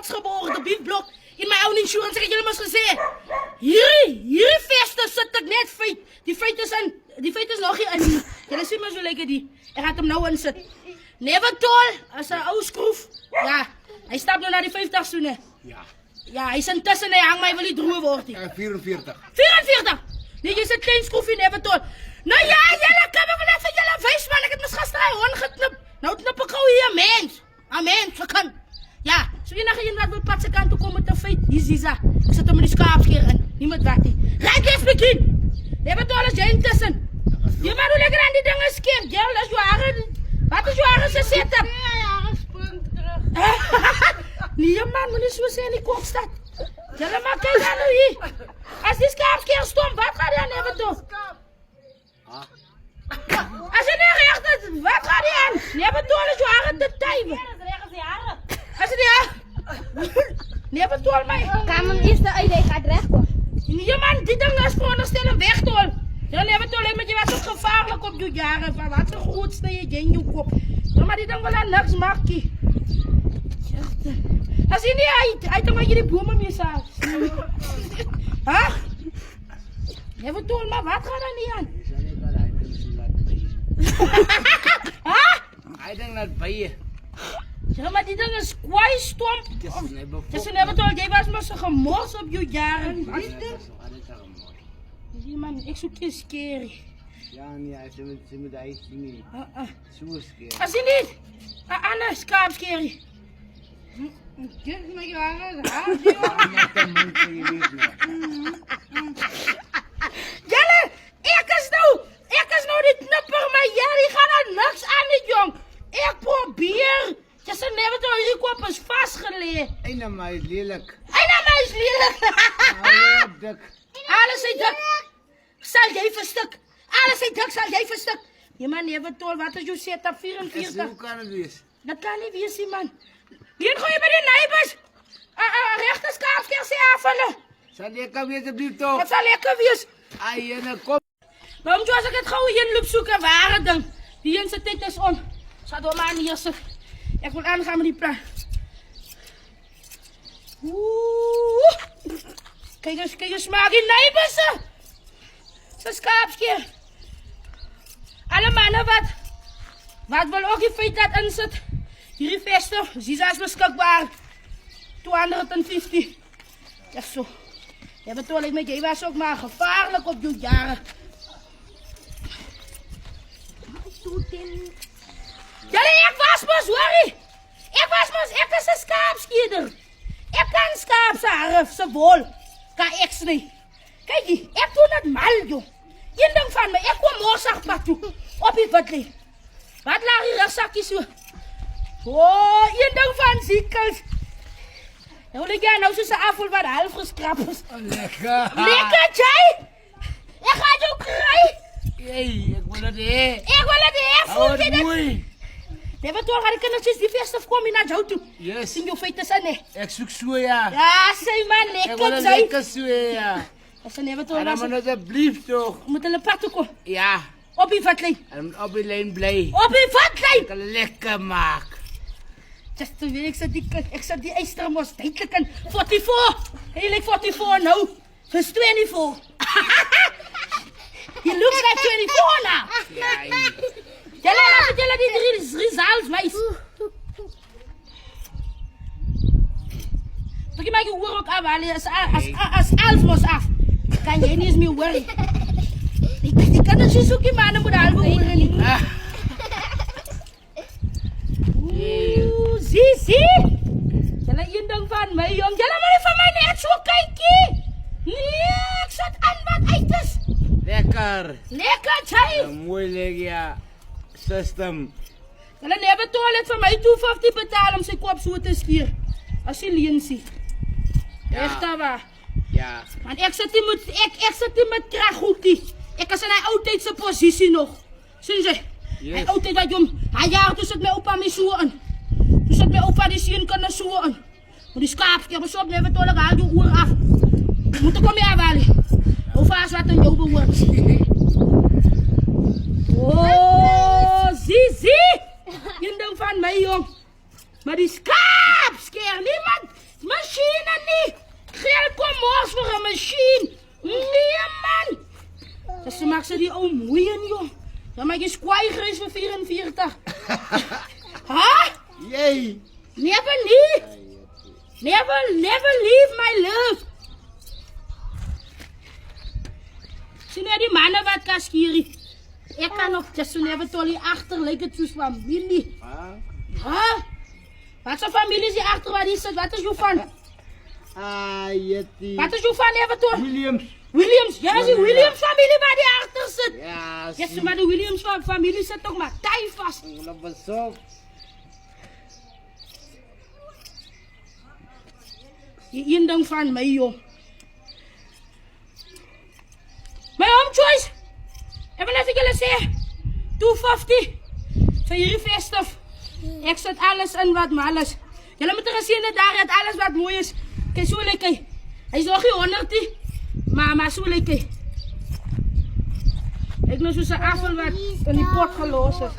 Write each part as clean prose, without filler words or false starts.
Stadsgebouw, de biefblok. In mijn oude insurance, ek het julle mos gesê. Hierdie veste sit ek net feit. Die feit is nog nie in. Julle sien maar so lekker die. Ek gaan hom nou insit. Nevertol, as 'n ou skroef. Ja, hy stap nou na die 50 soene. Ja, hy is intussen, hy hang my wil nie droog word nie. 44. 44? Nee, jy's 'n klein skroefie, Nevertol. Nou ja, julle kan ek net vir julle wys man, ek het mos gister hy hond geknip. Nou knip ek gou hier 'n mens. 'n Mens, se kan. Ja, so enige een wat wil pad se kant toe kom met 'n feit, hier's Ziza. Ek sit hom in die skaapskeer in. Niemand wat nie. Ryk eens begin. Nevertol is jy intussen. Jy maar hoe lekker aan die dinge skeer. Girl, as jou hare, wat is jou hare se setup? Ja, spring terug. Nee man, moet nie so sê in die kop stad. Julle maar kyk dan nou hier. As die skaapskeer stom, wat gaan jy aan Nevertol? As jy nie recht is, wat gaan jy aan? Nevertol is jou hare te tywe. As jy die Nevertol my. Kan hem eerst uit, hij gaat recht hoor. Nee man, die ding is veronderstel en wegtol. Ja, Nevertol, met je was ook gevaarlijk op je jaren. Van wat een groot snee je in je kop. Ja, maar die ding wil aan niks maken. Als je niet uit, dan mag je die bomen mee zelfs. Huh? Nevertol, maar wat gaat er niet aan? Huh? Hij denkt dat bij je. Ja, maar die ding is kwaai stomp. Dus Nevertol, jij was maar zo gemors op je jaren. Nee man, ik zoek je scary. Ja, nee, ze moet hij zien. Zo scary. Als je niet, Anna, skaapscary. Kijk naar je haren. Jelle, ik is nou die knipper, maar jullie gaan er niks aan niet, jong. Ik probeer. Je zei Nevertol, je kop is vastgeleerd. Een naar mij is lelijk. En dan is lelijk. Dik. Alles is dik. Zal jij verstuk. Alles is dik, zal jij verstuk. Ja man, Nevertol, wat is je setup 44? Hoe kan het wees? Dat kan niet wees, man. Hier gooi je bij de nijbers. Rechter skaapskeer sê afvallen. Zal lekker wees alsjeblieft toch? Het zal lekker wees. Ai, en kom. Waarom als ik het gauw hier loop zoeken, ware ding. Die in zijn tijd is on. Zal door maar hier zitten. Ik wil aangaan met die plan. Oeh. Kijk eens smaak in nijbers. Zo'n skaapskeer. Alle mannen wat wil ook die feit dat in zit. Hierdie veste, Ziza is beskikbaar. 250. Ja zo. Nevertol, ek met jy was ook maar gevaarlijk op jou jaren. Julle, ek was mos, hoorie. Ek is 'n skaapskieder. Ek kan skaap se hare, se wol. Kan ek sny. Kyk hier, ek doen dit mal, joh. Een ding van my, ek kom morsagpad toe. Op die witlie. Wat laag die rugsakkie so? Oh, een ding van ziekels. Nou lig jy nou soos 'n appel wat half geskrap is. Lekker. Lekker, Jay. Ek gaan jou kry. Hey, ek wil het hê. Ek wil dit hê, voel jy dit? Mooi. Nevertol, gaan die kindertjies die feeste kom hier na jou toe. Yes. Sien jou feite is in, hè? Ek soek so ja. Ja, sê man, Ek wil lekker, het Jay. lekker so ja. As jy Nevertol En dan was, moet asseblief toch. moet hulle pad toe kom. Ja. Op die vatlijn. En moet op die lijn bly. Op die vatlijn. Ek kan lekker maak. Just to weet, ek sit die eistermos duidelik in 44. Hy lyk 44 nou. Dis 24. He looks like 24 now. Ja. Julle laat julle die drie results wys. Ek maak jou oor ook af, Ali. As alles mos af. Kan jy nie eens meer hoor nie. Ek kan dit soek die manne moet halwe hoor nie. Zie. Julle een ding van my, jong. Julle moet nie van my net so kykie. Nee, ek sit aan wat uit is. Lekker. Lekker, Jay. Een mooi lekker system. Julle Nevertol het vir my 250 betaal om sy kop so te skeer. As jy leen sien. Ja. Regte waar. Ja. Want ek sit nie met krag goedie. Ek is in hy ou tyd se posisie nog. Sien jy? Yes. Hy ou tyd wat jong, hy jaar toe sit my oupa my so in. Toe sit my oupa die seun kan so in. Maar die skaapskeer was op Nevertol ek haal jou oor af. Moet ek kom hier afhaal. Hoe vaas wat in jou behoort. Oh, zie. Een ding van my jong. Maar die skaapskeer, niemand. Machine nie. Geld kom mos vir 'n machine. Nee man. Dis maak sy die ou moeien joh. Dan maak jy skwaai grys vir 44. Ha? Jee. Never leave. Never leave my love. Sien jy die manne wat kaskierie? Ek kan nog just never tollie agter lyk dit soos familie. Ha? Wat so familie is die agter wat hier sit? Wat is jou van? Jetty. Wat is jou van never tol? Williams. Ja, is die Williams familie wat die agter sit. Ja, Yes, maar die Williams familie sit toch maar tij vast. Wat besoek? Die een ding van my, joh. My home choice. Ek wil net vir julle sê, 250 vir hierdie festive. Ek sit alles in wat mal is. Julle moet gesien dat daar het alles wat mooi is. Kyk so lyk hy. Hy is nog nie 100 nie. Maar so lyk hy. Ek nou soos 'n appel wat in die pot gelos is.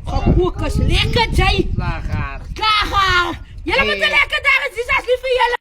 Gekook is lekker jy. Klaar. Klaar. Julle moet lekker daar is, dis as lief vir julle.